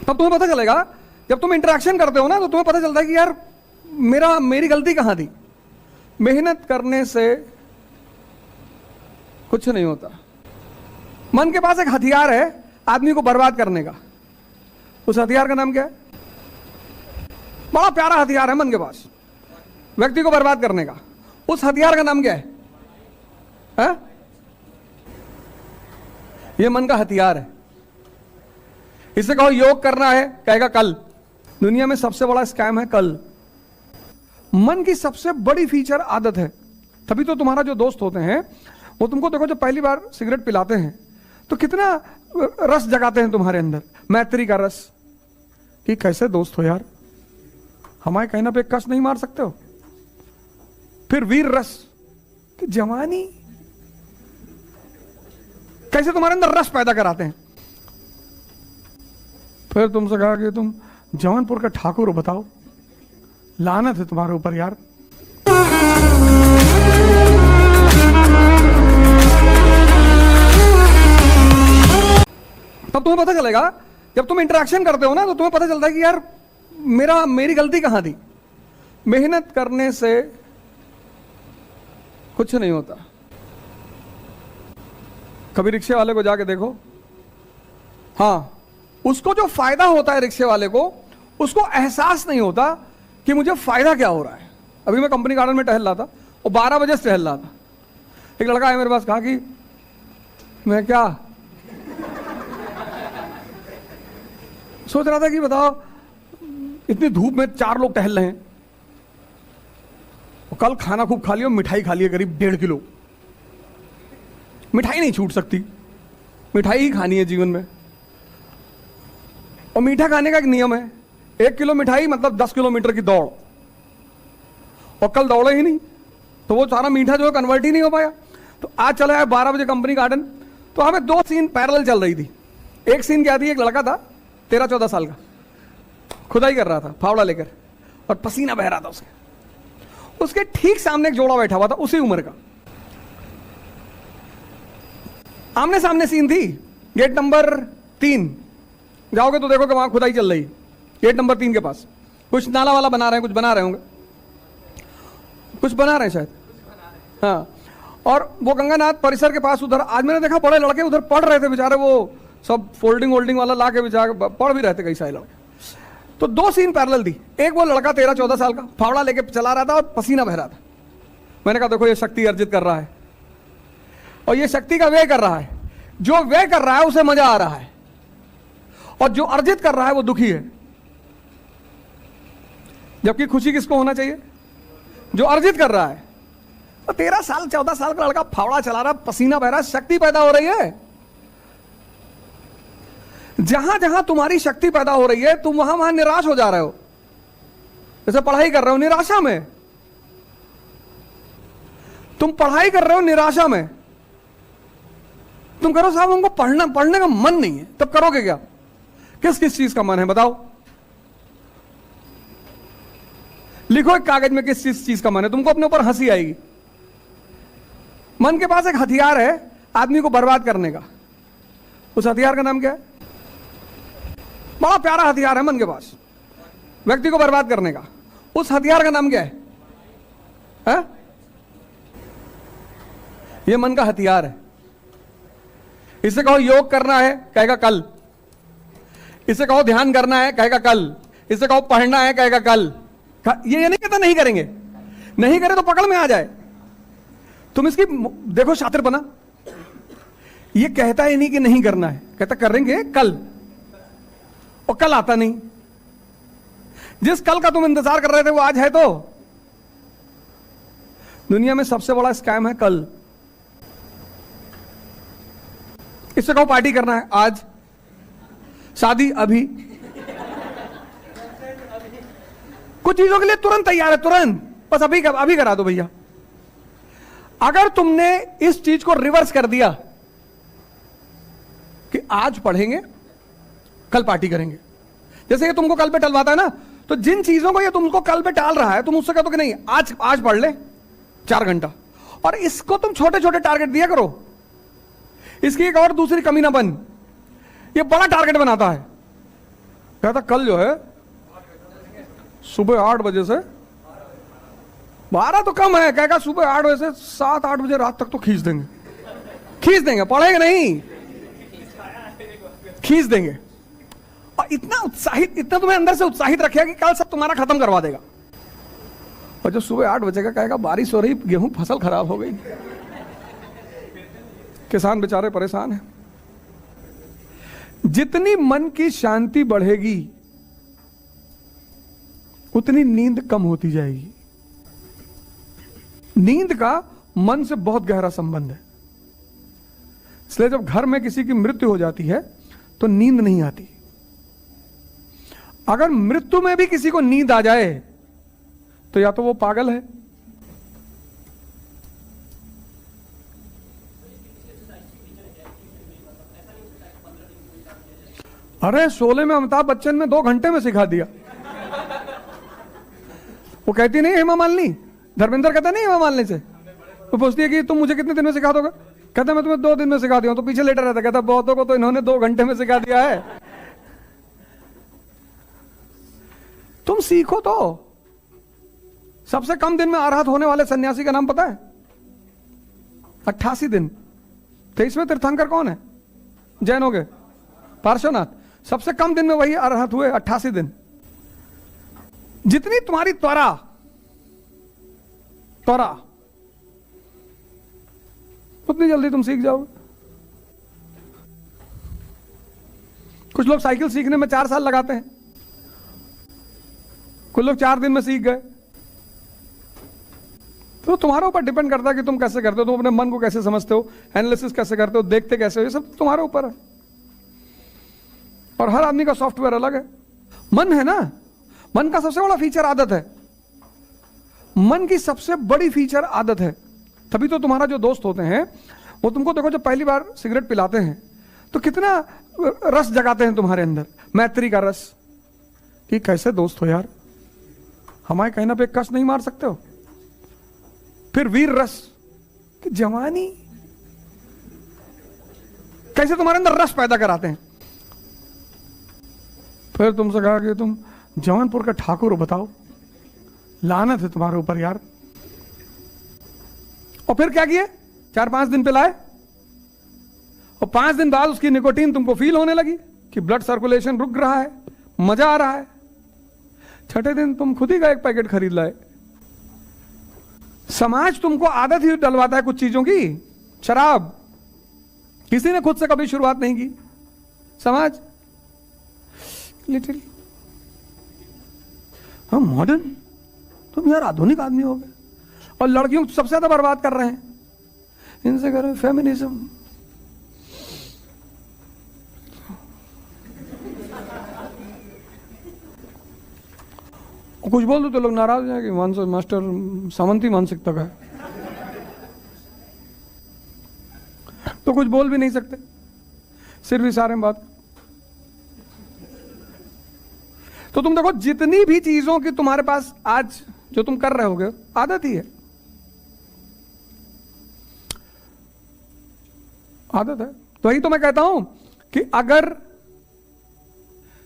तब तुम्हें पता चलेगा, जब तुम इंटरेक्शन करते हो ना, तो तुम्हें पता चलता है कि यार मेरी गलती कहां थी। मेहनत करने से कुछ नहीं होता। मन के पास एक हथियार है आदमी को बर्बाद करने का। उस हथियार का नाम क्या है? बड़ा प्यारा हथियार है मन के पास व्यक्ति को बर्बाद करने का। उस हथियार का नाम क्या है? ये मन का हथियार है। इसे कहो योग करना है, कहेगा कल। दुनिया में सबसे बड़ा स्कैम है कल। मन की सबसे बड़ी फीचर आदत है। तभी तो तुम्हारा जो दोस्त होते हैं वो तुमको देखो, जब पहली बार सिगरेट पिलाते हैं तो कितना रस जगाते हैं तुम्हारे अंदर, मैत्री का रस, कि कैसे दोस्त हो यार, हमारे कहना पे कस नहीं मार सकते हो। फिर वीर रस कि जवानी, कैसे तुम्हारे अंदर रस पैदा कराते हैं। फिर तुमसे कहा कि तुम जौनपुर का ठाकुर हो, बताओ, लानत है तुम्हारे ऊपर यार। तब तुम्हें पता चलेगा, जब तुम इंटरेक्शन करते हो ना, तो तुम्हें पता चलता है कि यार मेरी गलती कहां थी। मेहनत करने से कुछ नहीं होता। कभी रिक्शे वाले को जाके देखो, हाँ, उसको जो फायदा होता है रिक्शे वाले को, उसको एहसास नहीं होता कि मुझे फायदा क्या हो रहा है। अभी मैं कंपनी गार्डन में टहल रहा था और 12 बजे से टहल रहा था। एक लड़का आया मेरे पास, कहा कि मैं क्या सोच रहा था कि बताओ, इतनी धूप में 4 लोग टहल रहे हैं, और कल खाना खूब खा लिया, मिठाई खा लिया करीब 1.5 किलो। मिठाई नहीं छूट सकती, मिठाई ही खानी है जीवन में। और मीठा खाने का एक नियम है, 1 किलो मिठाई मतलब 10 किलोमीटर की दौड़। और कल दौड़े ही नहीं, तो वो सारा मीठा जो है कन्वर्ट ही नहीं हो पाया। तो आज चला है 12 बजे कंपनी गार्डन, तो हमें 2 सीन पैरेलल चल रही थी। एक सीन क्या थी, एक लड़का था 13-14 साल का, खुदाई कर रहा था फावड़ा लेकर, और पसीना बह रहा था उसके ठीक सामने एक जोड़ा बैठा हुआ था उसी उम्र का। आमने सामने सीन थी। गेट नंबर 3 जाओगे तो देखो कि वहां खुदाई चल रही। गेट नंबर 3 के पास कुछ नाला वाला बना रहे हैं, कुछ बना रहे होंगे, कुछ बना रहे हैं शायद, हाँ। और वो गंगानाथ परिसर के पास उधर आज मैंने देखा बड़े लड़के उधर पढ़ रहे थे बेचारे, वो सब फोल्डिंग वोल्डिंग वाला ला के बेचारे पढ़ भी रहे थे कई सारे लड़के। तो 2 सीन पैरेलल थी। एक वो लड़का 13-14 साल का फावड़ा लेके चला रहा था और पसीना बह रहा था। मैंने कहा देखो ये शक्ति अर्जित कर रहा है, और ये शक्ति का व्यय कर रहा है। जो व्यय कर रहा है उसे मजा आ रहा है, और जो अर्जित कर रहा है वो दुखी है। जबकि खुशी किसको होना चाहिए? जो अर्जित कर रहा है। तो 13 साल 14 साल का लड़का फावड़ा चला रहा, पसीना बह रहा, शक्ति पैदा हो रही है। जहां जहां तुम्हारी शक्ति पैदा हो रही है, तुम वहां वहां निराश हो जा रहे हो। जैसे पढ़ाई कर रहे हो निराशा में, तुम पढ़ाई कर रहे हो निराशा में, तुम करो साहब हमको पढ़ने का मन नहीं है, तब करोगे क्या? किस किस चीज का मन है बताओ? लिखो एक कागज में किस चीज का मन है, तुमको अपने ऊपर हंसी आएगी। मन के पास एक हथियार है आदमी को बर्बाद करने का। उस हथियार का नाम क्या है? बड़ा प्यारा हथियार है मन के पास व्यक्ति को बर्बाद करने का। उस हथियार का नाम क्या है? ये मन का हथियार है। इसे कहो योग करना है, कहेगा कल। इसे कहो ध्यान करना है, कहेगा कल। इसे कहो पढ़ना है, कहेगा कल। ये नहीं कहता नहीं करेंगे, नहीं करे तो पकड़ में आ जाए। तुम इसकी देखो शातिर बना, ये कहता ही नहीं कि नहीं करना है, कहता करेंगे कल, और कल आता नहीं। जिस कल का तुम इंतजार कर रहे थे वो आज है। तो दुनिया में सबसे बड़ा स्कैम है कल। इससे कहो पार्टी करना है आज, शादी अभी, कुछ चीजों के लिए तुरंत तैयार है, तुरंत, बस अभी करा दो भैया। अगर तुमने इस चीज को रिवर्स कर दिया कि आज पढ़ेंगे कल पार्टी करेंगे, जैसे ये तुमको कल पे टलवाता है ना, तो जिन चीजों को ये तुमको कल पे टाल रहा है, तुम उससे कहते कि नहीं आज पढ़ ले 4 घंटा, और इसको तुम छोटे छोटे टारगेट दिया करो। इसकी एक और दूसरी कमी ना बन, ये बड़ा टारगेट बनाता है। कहता कल जो है सुबह 8 बजे से 12 तो कम है, कहेगा सुबह 8 बजे से 7-8 बजे रात तक तो खींच देंगे, पढ़ेंगे नहीं, खींच देंगे। और इतना तुम्हें अंदर से उत्साहित रखेगा कि कल सब तुम्हारा खत्म करवा देगा। और जब सुबह 8 बजे का कहेगा बारिश हो रही, गेहूं फसल खराब हो गई, किसान बेचारे परेशान हैं। जितनी मन की शांति बढ़ेगी उतनी नींद कम होती जाएगी। नींद का मन से बहुत गहरा संबंध है, इसलिए जब घर में किसी की मृत्यु हो जाती है तो नींद नहीं आती। अगर मृत्यु में भी किसी को नींद आ जाए तो या तो वो पागल है, अरे शोले में अमिताभ बच्चन ने 2 घंटे में सिखा दिया। वो कहती नहीं हेमा मालिनी, धर्मेंद्र कहता नहीं हेमा मालिनी से, वो पूछती है कि तुम मुझे कितने दिन में सिखा दोगे, कहता मैं तुम्हें 2 दिन में सिखा दिया हूं, तो पीछे लेटर रहता, कहता बहुतों को तो इन्होंने 2 घंटे में सिखा दिया है। तुम सीखो तो। सबसे कम दिन में अरहत होने वाले सन्यासी का नाम पता है? 88 दिन। 23वें तीर्थंकर कौन है जैनों के? पार्श्वनाथ। सबसे कम दिन में वही अरहत हुए, 88 दिन। जितनी तुम्हारी त्वरा उतनी जल्दी तुम सीख जाओगे। कुछ लोग साइकिल सीखने में 4 साल लगाते हैं, कुछ लोग 4 दिन में सीख गए। तो तुम्हारे ऊपर डिपेंड करता है कि तुम कैसे करते हो, तुम अपने मन को कैसे समझते हो, एनालिसिस कैसे करते हो, देखते कैसे हो, ये सब तुम्हारे ऊपर है। और हर आदमी का सॉफ्टवेयर अलग है। मन है ना, मन का सबसे बड़ा फीचर आदत है। मन की सबसे बड़ी फीचर आदत है। तभी तो तुम्हारा जो दोस्त होते हैं वो तुमको देखो, जब पहली बार सिगरेट पिलाते हैं तो कितना रस जगाते हैं तुम्हारे अंदर, मैत्री का रस, कि कैसे दोस्त हो यार, हमारे कहने पे कष्ट नहीं मार सकते हो। फिर वीर रस कि जवानी, कैसे तुम्हारे अंदर रस पैदा कराते हैं। फिर तुमसे कहा कि तुम जौनपुर का ठाकुर हो, बताओ, लानत है तुम्हारे ऊपर यार। और फिर क्या किए, 4-5 दिन पिलाए, और 5 दिन बाद उसकी निकोटीन तुमको फील होने लगी कि ब्लड सर्कुलेशन रुक रहा है, मजा आ रहा है। 6ठे दिन तुम खुद ही का 1 पैकेट खरीद लाए। समाज तुमको आदत ही डलवाता है कुछ चीजों की। शराब किसी ने खुद से कभी शुरुआत नहीं की, समाज लिटिल। हम मॉडर्न, तुम यार आधुनिक आदमी हो गए। और लड़कियों को सबसे ज्यादा बर्बाद कर रहे हैं, इनसे कर रहे फेमिनिज्म। कुछ बोल दो तो लोग नाराज हैं कि मास्टर सामंती मानसिकता का है, तो कुछ बोल भी नहीं सकते, सिर्फ इशारे में बात। तो तुम देखो, जितनी भी चीजों की तुम्हारे पास आज जो तुम कर रहे होगे, आदत ही है, आदत है। तो वही तो मैं कहता हूं कि अगर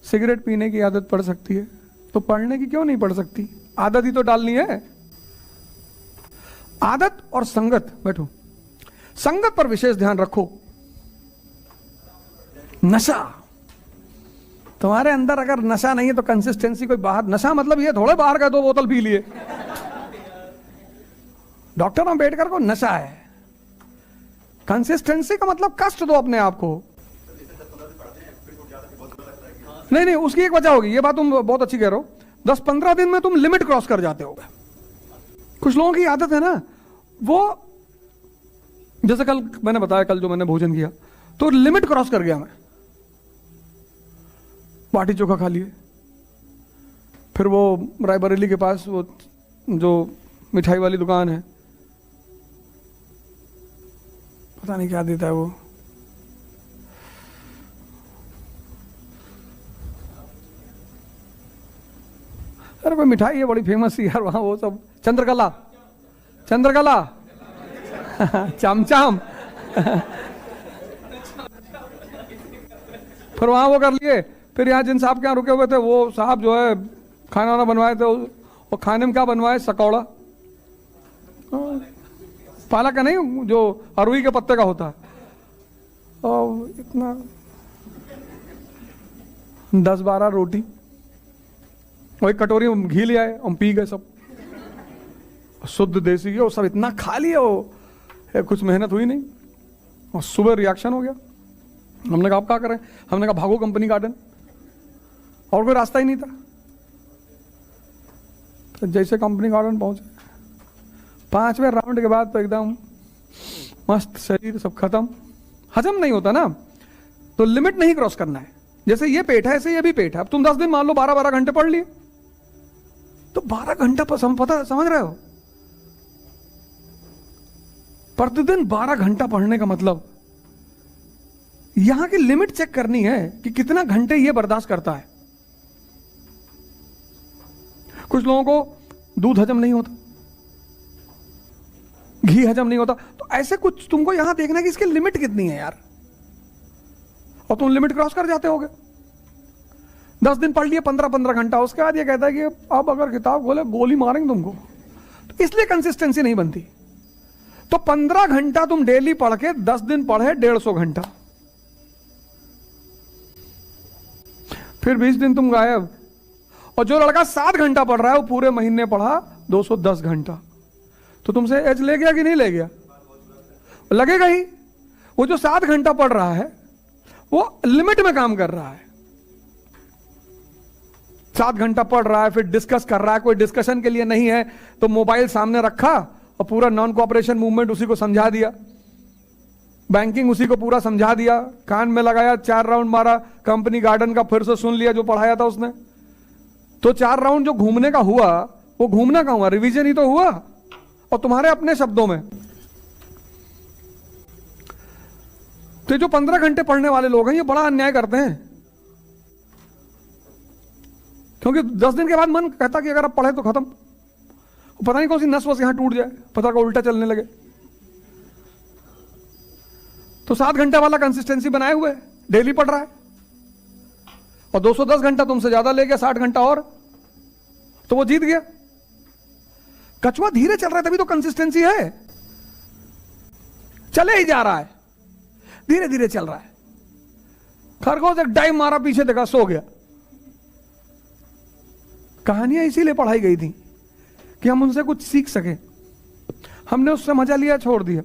सिगरेट पीने की आदत पड़ सकती है तो पढ़ने की क्यों नहीं पड़ सकती? आदत ही तो डालनी है। आदत और संगत, बैठो, संगत पर विशेष ध्यान रखो। नशा, तुम्हारे अंदर अगर नशा नहीं है तो कंसिस्टेंसी कोई बाहर, नशा मतलब ये थोड़े बाहर का 2 बोतल पी लिए। डॉक्टर अंबेडकर को नशा है। कंसिस्टेंसी का मतलब कष्ट दो अपने आप को। नहीं, उसकी एक वजह होगी, ये बात तुम बहुत अच्छी कह रहे हो। 10-15 दिन में तुम लिमिट क्रॉस कर जाते हो। कुछ लोगों की आदत है ना, वो जैसे कल मैंने बताया, कल जो मैंने भोजन किया तो लिमिट क्रॉस कर गया मैं, बाटी चोखा खा लिए। फिर वो रायबरेली के पास वो जो मिठाई वाली दुकान है, पता नहीं क्या देता है वो, अरे कोई मिठाई है बड़ी फेमस ही यार वहां, वो सब चंद्रकला चमचम फिर वहां वो कर लिए। फिर यहाँ जिन साहब के यहाँ रुके हुए थे वो साहब जो है खाना वाना बनवाए थे, वो खाने में क्या बनवाए, सकौड़ा, पालक का नहीं, जो अरुई के पत्ते का होता है, और इतना 10-12 रोटी और एक कटोरी में घी ले आए, हम पी गए सब, शुद्ध देसी घी, और सब इतना खा लिया, वो कुछ मेहनत हुई नहीं, और सुबह रिएक्शन हो गया। हमने कहा आप क्या करें, हमने कहा भागो कंपनी गार्डन, और कोई रास्ता ही नहीं था। तो जैसे कंपनी गार्डन पहुंचे, 5वें राउंड के बाद तो एकदम मस्त, शरीर सब खत्म, हजम नहीं होता ना, तो लिमिट नहीं क्रॉस करना है। जैसे ये पेट है ऐसे ये भी पेट है। अब तुम 10 दिन मान लो 12-12 घंटे पढ़ लिए, तो 12 घंटा पर समझ रहे हो, प्रतिदिन 12 घंटा पढ़ने का मतलब यहां की लिमिट चेक करनी है कि कितना घंटे ये बर्दाश्त करता है। कुछ लोगों को दूध हजम नहीं होता, घी हजम नहीं होता, तो ऐसे कुछ तुमको यहां देखना है कि इसकी लिमिट कितनी है यार, और तुम लिमिट क्रॉस कर जाते होगे। 10 दिन पढ़ लिए 15-15 घंटा, उसके बाद ये कहता है कि अब अगर किताब खोले गोली मारेंगे तुमको, तो इसलिए कंसिस्टेंसी नहीं बनती। तो 15 घंटा तुम डेली पढ़ के 10 दिन पढ़े 150 घंटा, फिर 20 दिन तुम गायब। और जो लड़का 7 घंटा पढ़ रहा है वो पूरे महीने पढ़ा 210 घंटा, तो तुमसे एज ले गया कि नहीं ले गया? लगेगा ही। वो जो 7 घंटा पढ़ रहा है वो लिमिट में काम कर रहा है, 7 घंटा पढ़ रहा है, फिर डिस्कस कर रहा है, कोई डिस्कशन के लिए नहीं है तो मोबाइल सामने रखा और पूरा नॉन कोऑपरेशन मूवमेंट उसी को समझा दिया, बैंकिंग उसी को पूरा समझा दिया, कान में लगाया, 4 राउंड मारा, कंपनी गार्डन का फिर से सुन लिया जो पढ़ाया था उसने। तो 4 राउंड जो घूमने का हुआ वो घूमना का हुआ, रिवीजन ही तो हुआ, और तुम्हारे अपने शब्दों में। तो जो 15 घंटे पढ़ने वाले लोग हैं ये बड़ा अन्याय करते हैं, क्योंकि 10 दिन के बाद मन कहता कि अगर आप पढ़े तो खत्म, पता नहीं कौन सी नस वस यहां टूट जाए, पता का उल्टा चलने लगे। तो 7 घंटे वाला कंसिस्टेंसी बनाए हुए डेली पढ़ रहा है, और 210 घंटा तुमसे ज्यादा ले गया, 60 घंटा और, तो वो जीत गया। कछुआ धीरे चल रहा है तभी तो कंसिस्टेंसी है, चले ही जा रहा है, धीरे धीरे चल रहा है। खरगोश एक डाइव मारा, पीछे देखा, सो गया। कहानियां इसीलिए पढ़ाई गई थी कि हम उनसे कुछ सीख सके, हमने उससे मजा लिया, छोड़ दिया।